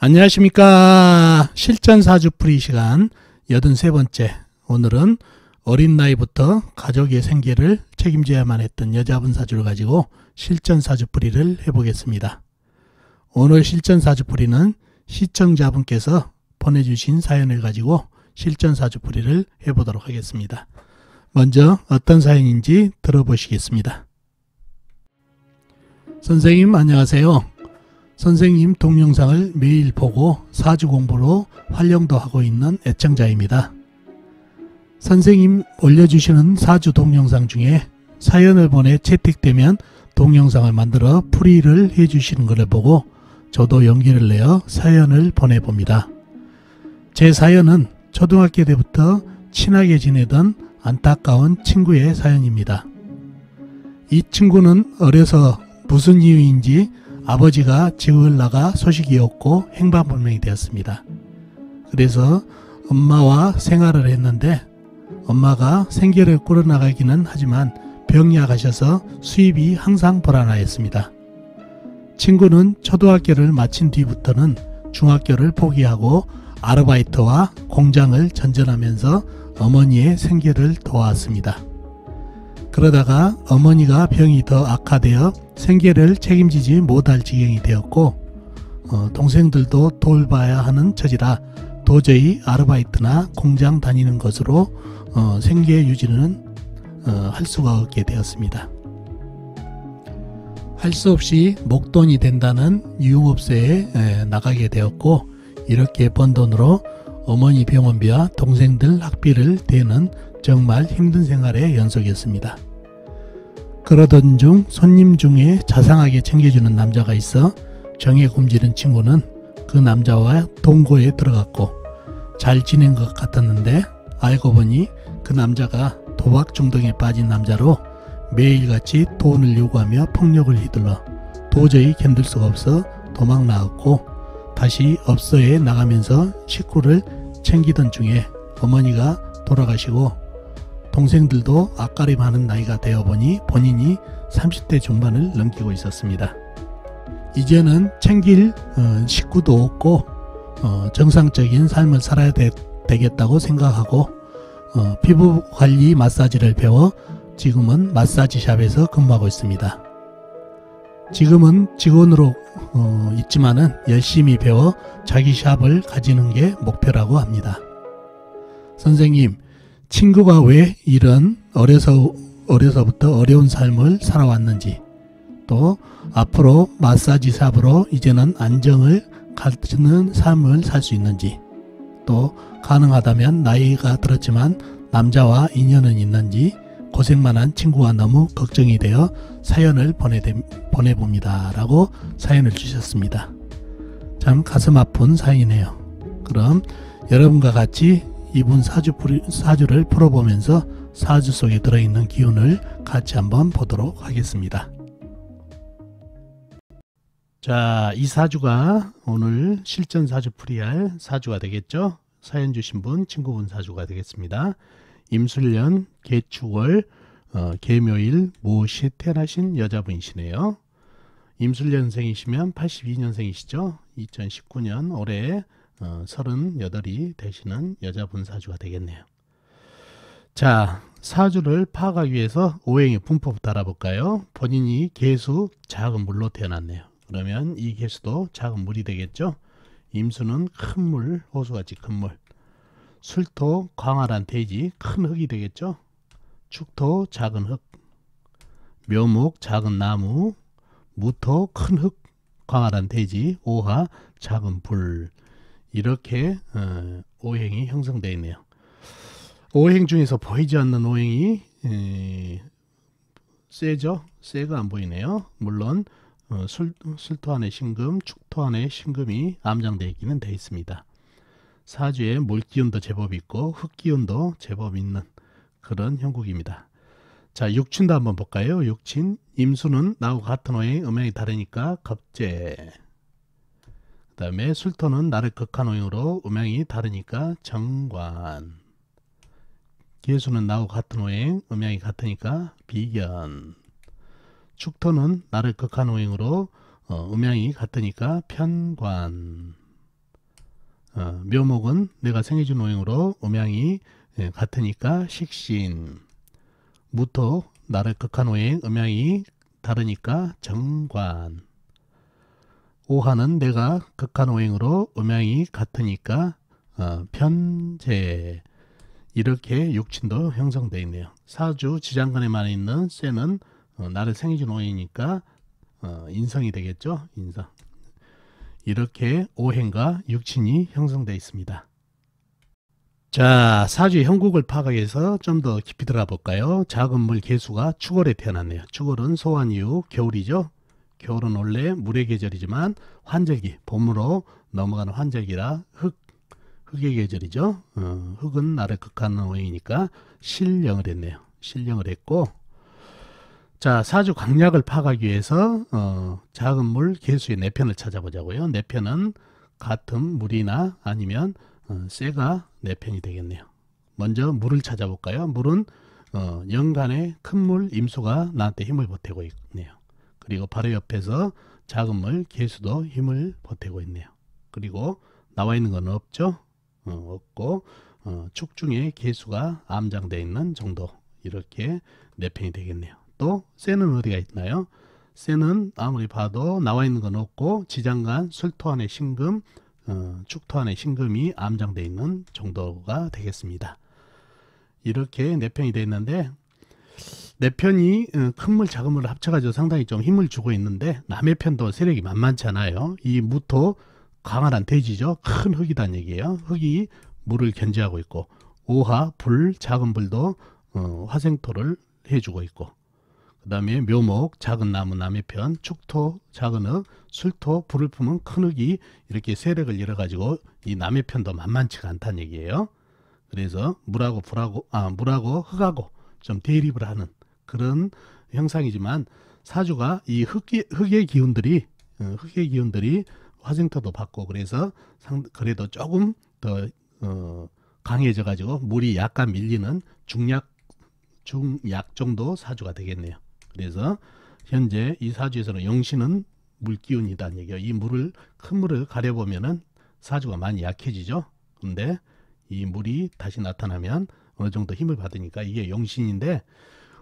안녕하십니까. 실전사주풀이 시간 83번째. 오늘은 어린 나이부터 가족의 생계를 책임져야만 했던 여자분 사주를 가지고 실전사주풀이를 해보겠습니다. 오늘 실전사주풀이는 시청자분께서 보내주신 사연을 가지고 실전사주풀이를 해보도록 하겠습니다. 먼저 어떤 사연인지 들어보시겠습니다. 선생님 안녕하세요. 선생님 동영상을 매일 보고 사주 공부로 활용도 하고 있는 애청자입니다. 선생님 올려주시는 사주 동영상 중에 사연을 보내 채택되면 동영상을 만들어 풀이를 해주시는 것을 보고 저도 용기를 내어 사연을 보내봅니다. 제 사연은 초등학교 때부터 친하게 지내던 안타까운 친구의 사연입니다. 이 친구는 어려서 무슨 이유인지 아버지가 지구를 나가 소식이 없고 행방불명이 되었습니다. 그래서 엄마와 생활을 했는데 엄마가 생계를 꾸려나가기는 하지만 병약하셔서 수입이 항상 불안하였습니다. 친구는 초등학교를 마친 뒤부터는 중학교를 포기하고 아르바이트와 공장을 전전하면서 어머니의 생계를 도왔습니다. 그러다가 어머니가 병이 더 악화되어 생계를 책임지지 못할 지경이 되었고 동생들도 돌봐야 하는 처지라 도저히 아르바이트나 공장 다니는 것으로 생계 유지는 할 수가 없게 되었습니다. 할 수 없이 목돈이 된다는 유흥업소에 나가게 되었고 이렇게 번 돈으로 어머니 병원비와 동생들 학비를 대는 정말 힘든 생활의 연속이었습니다. 그러던 중 손님 중에 자상하게 챙겨주는 남자가 있어 정에 굶주린 친구는 그 남자와 동거에 들어갔고 잘 지낸 것 같았는데 알고 보니 그 남자가 도박 중독에 빠진 남자로 매일같이 돈을 요구하며 폭력을 휘둘러 도저히 견딜 수가 없어 도망 나왔고 다시 업소에 나가면서 식구를 챙기던 중에 어머니가 돌아가시고 동생들도 앞가림하는 나이가 되어보니 본인이 30대 중반을 넘기고 있었습니다. 이제는 챙길 식구도 없고 정상적인 삶을 살아야 되겠다고 생각하고 피부관리 마사지를 배워 지금은 마사지샵에서 근무하고 있습니다. 지금은 직원으로 있지만은 열심히 배워 자기 샵을 가지는 게 목표라고 합니다. 선생님, 친구가 왜 이런 어려서부터 어려운 삶을 살아왔는지, 또 앞으로 마사지샵으로 이제는 안정을 갖는 삶을 살 수 있는지, 또 가능하다면 나이가 들었지만 남자와 인연은 있는지 고생만 한 친구가 너무 걱정이 되어 사연을 보내봅니다 라고 사연을 주셨습니다. 참 가슴 아픈 사연이네요. 그럼 여러분과 같이 이분 사주를 풀어보면서 사주 속에 들어있는 기운을 같이 한번 보도록 하겠습니다. 자, 이 사주가 오늘 실전 사주 풀이할 사주가 되겠죠. 사연 주신 분 친구분 사주가 되겠습니다. 임술년 개축월 개묘일 무엇이 태어나신 여자분이시네요. 임술년생이시면 82년생이시죠. 2019년 올해 38이 되시는 여자분 사주가 되겠네요. 자, 사주를 파악하기 위해서 오행의 분포부터 알아볼까요? 본인이 개수 작은 물로 태어났네요. 그러면 이 개수도 작은 물이 되겠죠. 임수는 큰 물, 호수같이 큰 물. 술토 광활한 대지, 큰 흙이 되겠죠. 축토 작은 흙. 묘목 작은 나무. 무토 큰 흙, 광활한 대지. 오화 작은 불. 이렇게 오행이 형성되어 있네요. 오행 중에서 보이지 않는 오행이 세죠. 세가 안 보이네요. 물론 술토 안에 신금, 축토 안에 신금이 암장되어 있기는 되어 있습니다. 사주에 물기운도 제법 있고 흙기운도 제법 있는 그런 형국입니다. 자, 육친도 한번 볼까요? 육친, 임수는 나하고 같은 오행, 음양이 다르니까 겁재. 그 다음에 술토는 나를 극한 오행으로 음양이 다르니까 정관. 계수는 나하고 같은 오행, 음양이 같으니까 비견. 축토는 나를 극한 오행으로 음양이 같으니까 편관. 묘목은 내가 생해준 오행으로 음양이 같으니까 식신. 무토 나를 극한 오행 음양이 다르니까 정관. 오화는 내가 극한 오행으로 음양이 같으니까 편재. 이렇게 육친도 형성되어 있네요. 사주 지장간에만 있는 쇠는 나를 생해준 오행이니까 인성이 되겠죠. 인성. 이렇게 오행과 육친이 형성되어 있습니다. 자, 사주의 형국을 파악해서 좀 더 깊이 들어가 볼까요? 작은 물 개수가 축월에 태어났네요. 축월은 소환 이후 겨울이죠. 겨울은 원래 물의 계절이지만 환절기, 봄으로 넘어가는 환절기라 흑의 계절이죠. 흑은 나를 극하는 오행이니까 실령을 했네요. 실령을 했고, 자, 사주 강약을 파악하기 위해서 작은 물 개수의 내편을 찾아보자고요. 내편은 같은 물이나 아니면 쇠가 내편이 되겠네요. 먼저 물을 찾아볼까요? 물은 연간에 큰 물 임수가 나한테 힘을 보태고 있네요. 그리고 바로 옆에서 작은 물 개수도 힘을 보태고 있네요. 그리고 나와 있는 건 없죠. 없고 축 중에 개수가 암장되어 있는 정도, 이렇게 내편이 되겠네요. 또 쇠는 어디가 있나요? 쇠는 아무리 봐도 나와 있는 건 없고 지장간 술토 안에 신금, 축토 안에 신금이 암장되어 있는 정도가 되겠습니다. 이렇게 내편이 되어 있는데, 내편이 큰 물 작은 물을 합쳐가지고 상당히 좀 힘을 주고 있는데, 남의 편도 세력이 만만치 않아요. 이 무토 강한 대지죠. 큰 흙이란 얘기예요. 흙이 물을 견제하고 있고, 오화 불 작은 불도 화생토를 해주고 있고, 그 다음에 묘목 작은 나무 남의 편, 축토 작은 흙, 술토 불을 품은 큰 흙이 이렇게 세력을 잃어 가지고 이 남의 편도 만만치가 않다는 얘기예요. 그래서 물하고 흙하고 좀 대립을 하는 그런 형상이지만, 사주가 이 흙의 기운들이 화생토도 받고, 그래서 그래도 조금 더 강해져 가지고 물이 약간 밀리는 중약 정도 사주가 되겠네요. 그래서 현재 이 사주에서는 용신은 물기운이다는 얘기예요. 이 큰 물을 가려보면은 사주가 많이 약해지죠. 근데 이 물이 다시 나타나면 어느 정도 힘을 받으니까 이게 용신인데,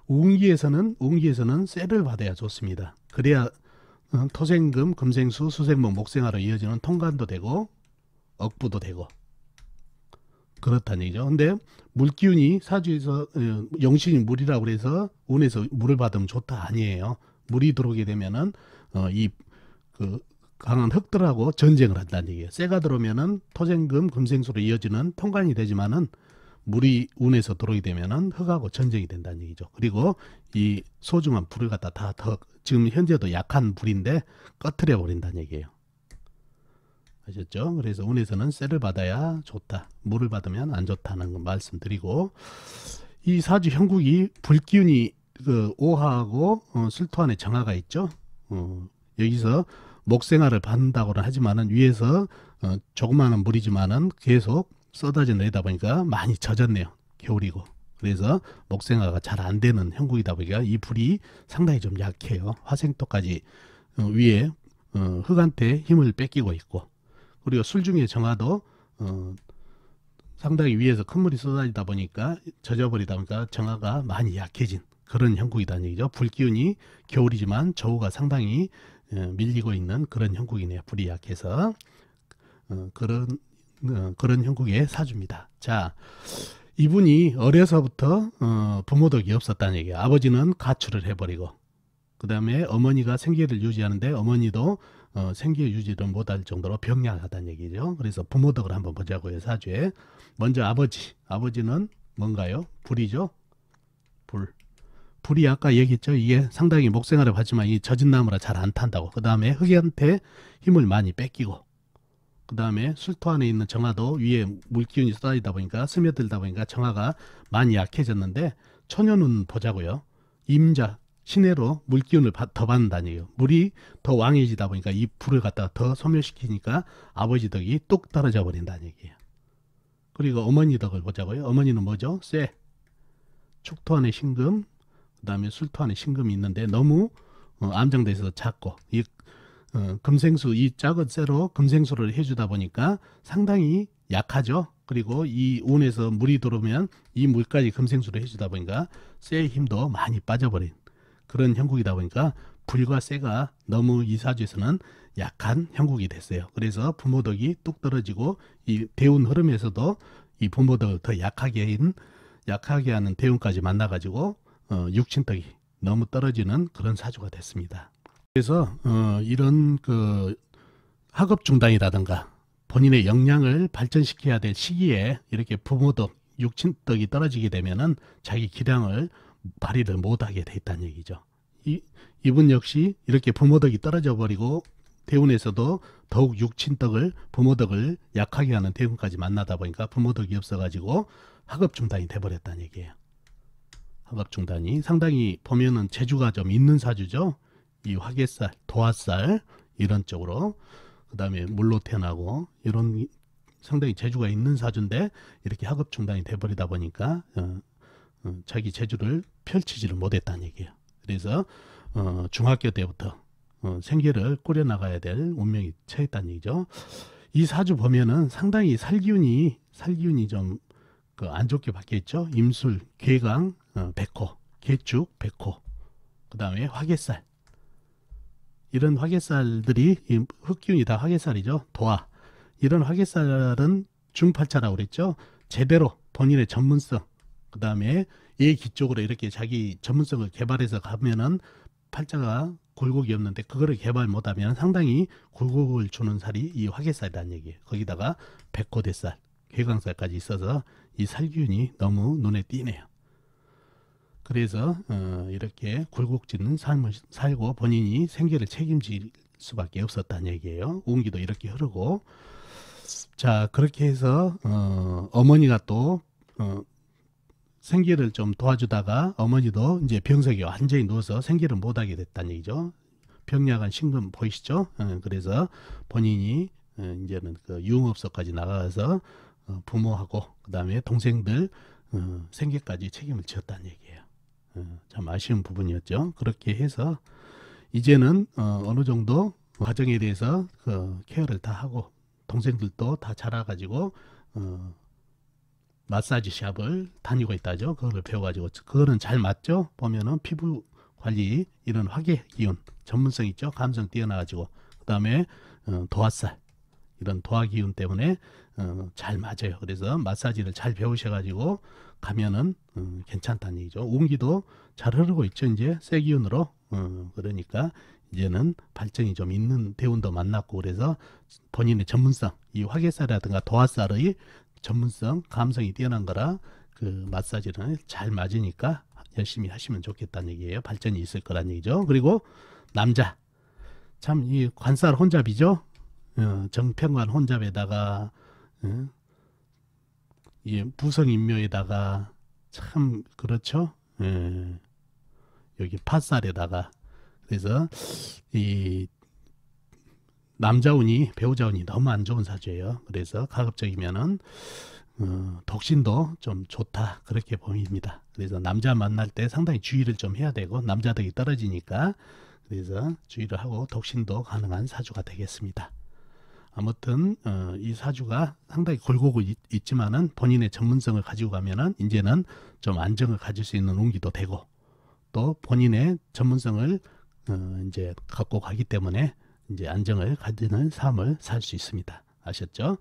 운기에서는 쇠를 받아야 좋습니다. 그래야 토생금, 금생수, 수생목, 목생화로 이어지는 통관도 되고 억부도 되고 그렇다는 얘기죠. 근데 물기운이 사주에서 용신이 물이라고 그래서 운에서 물을 받으면 좋다 아니에요. 물이 들어오게 되면은 강한 흙들하고 전쟁을 한다는 얘기예요. 쇠가 들어오면은 토생금, 금생수로 이어지는 통관이 되지만은 물이 운에서 들어오게 되면은 흙하고 전쟁이 된다는 얘기죠. 그리고 이 소중한 불을 갖다 지금 현재도 약한 불인데 꺼트려 버린다는 얘기예요. 아셨죠? 그래서 운에서는 쇠를 받아야 좋다, 물을 받으면 안 좋다는 거 말씀드리고, 이 사주 형국이 불기운이 오화하고 술토 안에 정화가 있죠. 여기서 목생화를 받는다고는 하지만은 위에서 조그마한 물이지만은 계속 쏟아져 내리다 보니까 많이 젖었네요. 겨울이고. 그래서 목생화가 잘 안 되는 형국이다 보니까 이 불이 상당히 좀 약해요. 화생토까지 위에 흙한테 힘을 뺏기고 있고, 그리고 술 중에 정화도 상당히 위에서 큰 물이 쏟아지다 보니까 젖어버리다 보니까 정화가 많이 약해진 그런 형국이라는 얘기죠. 불기운이 겨울이지만 저우가 상당히 밀리고 있는 그런 형국이네요. 불이 약해서 그런 형국의 사주입니다. 자, 이분이 어려서부터 부모 덕이 없었다는 얘기예요. 아버지는 가출을 해버리고, 그 다음에 어머니가 생계를 유지하는데 어머니도 생계 유지를 못할 정도로 병약하다는 얘기죠. 그래서 부모 덕을 한번 보자고요. 사주에 먼저 아버지는 뭔가요? 불이죠. 불이 아까 얘기했죠. 이게 상당히 목생활을 받지만 이 젖은 나무라 잘 안 탄다고. 그 다음에 흙한테 힘을 많이 뺏기고, 그 다음에 술토 안에 있는 정화도 위에 물기운이 쏟아지다 보니까 스며들다 보니까 정화가 많이 약해졌는데, 초년운 보자고요. 임자 신해로 물기운을 더 받는다는 얘기예요. 물이 더 왕해지다 보니까 이 불을 갖다가 더 소멸시키니까 아버지 덕이 뚝 떨어져 버린다는 얘기예요. 그리고 어머니 덕을 보자고요. 어머니는 뭐죠? 쇠, 축토 안에 신금, 그 다음에 술토 안에 신금이 있는데 너무 암장돼서 작고, 이 금생수 이 작은 쇠로 금생수를 해주다 보니까 상당히 약하죠. 그리고 이 운에서 물이 들어오면 이 물까지 금생수를 해주다 보니까 쇠의 힘도 많이 빠져버린 그런 형국이다 보니까 불과 쇠가 너무 이 사주에서는 약한 형국이 됐어요. 그래서 부모덕이 뚝 떨어지고 이 대운 흐름에서도 이 부모덕을 더 약하게 하는 대운까지 만나가지고 육친덕이 너무 떨어지는 그런 사주가 됐습니다. 그래서 이런 그 학업 중단이라든가 본인의 역량을 발전시켜야 될 시기에 이렇게 부모덕, 육친덕이 떨어지게 되면은 자기 기량을 발휘를 못하게 돼 있다는 얘기죠. 이분 역시 이렇게 부모덕이 떨어져 버리고 대운에서도 더욱 육친덕을 부모덕을 약하게 하는 대운까지 만나다 보니까 부모덕이 없어가지고 학업 중단이 돼버렸다는 얘기예요. 학업 중단이 상당히 보면은 재주가 좀 있는 사주죠. 이 화개살, 도화살 이런 쪽으로 그 다음에 물로 태어나고 이런 상당히 재주가 있는 사주인데 이렇게 학업 중단이 돼버리다 보니까 자기 재주를 펼치지를 못했다는 얘기예요. 그래서 중학교 때부터 생계를 꾸려나가야 될 운명이 처했다는 얘기죠. 이 사주 보면은 상당히 살기운이 좀 안 좋게 바뀌었죠. 임술, 괴강, 백호, 개축, 백호, 그 다음에 화개살. 이런 화개살들이 흑기운이 다 화개살이죠. 도화. 이런 화개살은 중팔자라고 그랬죠. 제대로 본인의 전문성, 그 다음에 예기적으로 이렇게 자기 전문성을 개발해서 가면은 팔자가 굴곡이 없는데 그거를 개발 못하면 상당히 굴곡을 주는 살이 이 화개살이라는 얘기예요. 거기다가 백호대살, 괴강살까지 있어서 이 살기운이 너무 눈에 띄네요. 그래서 이렇게 굴곡짓는 삶을 살고 본인이 생계를 책임질 수밖에 없었다는 얘기예요. 운기도 이렇게 흐르고. 자, 그렇게 해서 어머니가 또 생계를 좀 도와주다가 어머니도 이제 병석에 완전히 누워서 생계를 못하게 됐다는 얘기죠. 병약한 신금 보이시죠? 그래서 본인이 이제는 그 유흥업소까지 나가서 부모하고 그 다음에 동생들 생계까지 책임을 지었다는 얘기예요. 참 아쉬운 부분이었죠. 그렇게 해서 이제는 어느 정도 가정에 대해서 그 케어를 다 하고 동생들도 다 자라가지고 마사지 샵을 다니고 있다죠. 그거를 배워가지고 그거는 잘 맞죠. 보면은 피부 관리 이런 화계 기운 전문성 있죠. 감성 뛰어나가지고 그 다음에 도화살 이런 도화 기운 때문에 잘 맞아요. 그래서 마사지를 잘 배우셔가지고 가면은 괜찮다는 얘기죠. 운기도 잘 흐르고 있죠. 이제 쇠 기운으로 그러니까 이제는 발전이 좀 있는 대운도 만났고 그래서 본인의 전문성 이 화개살이라든가 도화살의 전문성 감성이 뛰어난 거라 그 마사지는 잘 맞으니까 열심히 하시면 좋겠다는 얘기예요. 발전이 있을 거란 얘기죠. 그리고 남자 참 이 관살 혼잡이죠. 정평관 혼잡에다가 이 부성인묘에다가 참 그렇죠. 여기 팥살에다가 그래서 이 남자운이 배우자운이 너무 안 좋은 사주예요. 그래서 가급적이면은 독신도 좀 좋다 그렇게 보입니다. 그래서 남자 만날 때 상당히 주의를 좀 해야 되고 남자덕이 떨어지니까 그래서 주의를 하고 독신도 가능한 사주가 되겠습니다. 아무튼 이 사주가 상당히 골고루 있지만은 본인의 전문성을 가지고 가면은 이제는 좀 안정을 가질 수 있는 운기도 되고 또 본인의 전문성을 이제 갖고 가기 때문에 이제 안정을 가지는 삶을 살 수 있습니다. 아셨죠?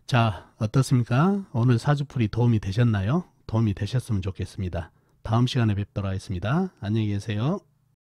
자, 어떻습니까? 오늘 사주풀이 도움이 되셨나요? 도움이 되셨으면 좋겠습니다. 다음 시간에 뵙도록 하겠습니다. 안녕히 계세요.